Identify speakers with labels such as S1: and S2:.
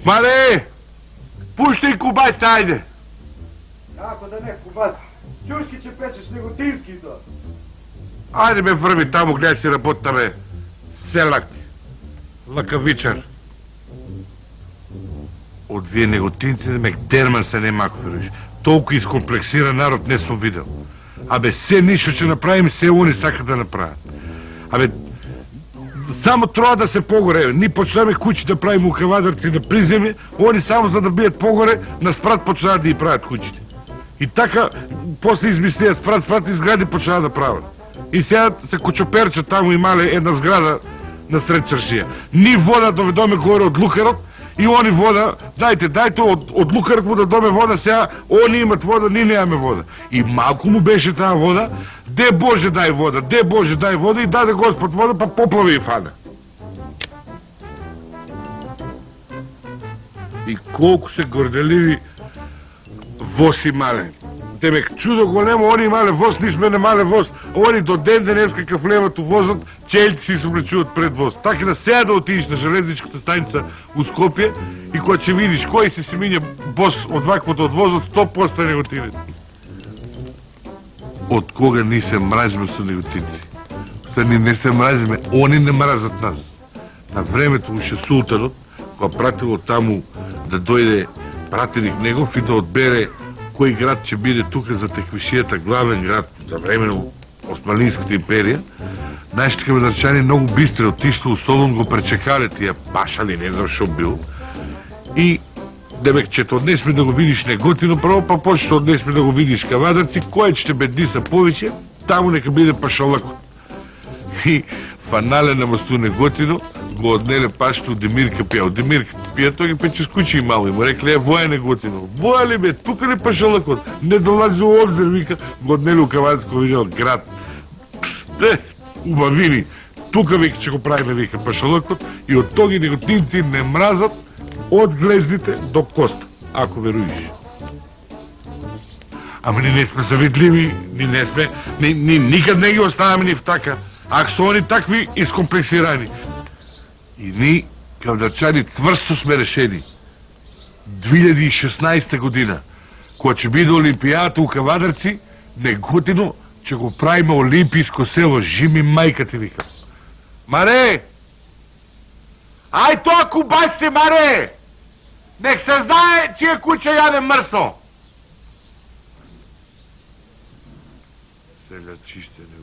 S1: Мале! Пущай кубасите, айде!
S2: Ако да не кубаси. Чушки, че печеш неготински то.
S1: Айде ме върви таму, гледай си работа, бе. Селак. Лакавичар. От вие неготинци, Мекдерман се не мако виж. Толкова изкомплексиран народ не съм видел. Абе, все нищо, че направим, все они сака да направят. Абе, само трябва да се по-горе. Ние почнаме кучи да правим укавадърци на приземи, они само за да бият по-горе, на спрат почнават да ги правят кучите. И така, после измислия спрат и сгради почнават да правят. И сега се кучоперча там имали една сграда на сред чаршия. Ни вода доведоме горе от Лукарот и они вода, дайте от Лукарот му да доме вода, сега они имат вода, ние нямаме вода. И малко му беше тази вода, де Боже дай вода, де Боже дай вода и даде Господ вода, па поплави и фана. И колко се горделиви воси мале. Демек, чудо големо, они мале воз, ние сме немале воз. Они до ден денес какъв левато возят, челите си се облечуват пред воз. Така да сега да отидеш на железничката станица у Скопие и когато ще видиш кой си мине бос от ваквото от возът, 100% неготинец. От кога ние се мразиме с неготинци? Ние не се мразиме, они не мразят нас. На времето му ще султанът, кога пратило таму да дойде пратеник негов и да отбере кой град ще биде тук за теквишията, главен град за време на Османлийската империя, нашите камедарчани много бистри отишло, особено го пречекали тия пашали, не знам шо бил. И демек, че днес сме да го видиш неготино, право па почето от днес сме да го видиш кавадарци, кой ще бедни са повече, таму нека биде пашалъкот. И фанале на масту неготино, го отнеле пашето Демирка пия. Демирка пия, той ги пече с кучи и мало. И му рекли, воя неготино. Воя ли бе, тука ли пашалъкот? Не долази у обзир, вика. Го отнеле у Кавадарско видел град. Убавини. Тука вика, че го правиме, вика, пашалъкот. И от тоги неготинци не мразат от глездите до коста. Ако веруиш. Ама ние не сме завидливи, ние не сме, ние никъде не ги оставяме ни в така. Ак са они такви изкомплексирани. И ние, кавдарчани, твърсто сме решени. 2016 година, когато ще биде Олимпиадата у Кавадарци, неготино, че го правиме Олимпийско село. Жими майка ти, вика. Маре! Ай, тоя кубас си, Маре! Нек се знае, чия куча яде мръсно! Сега чищене.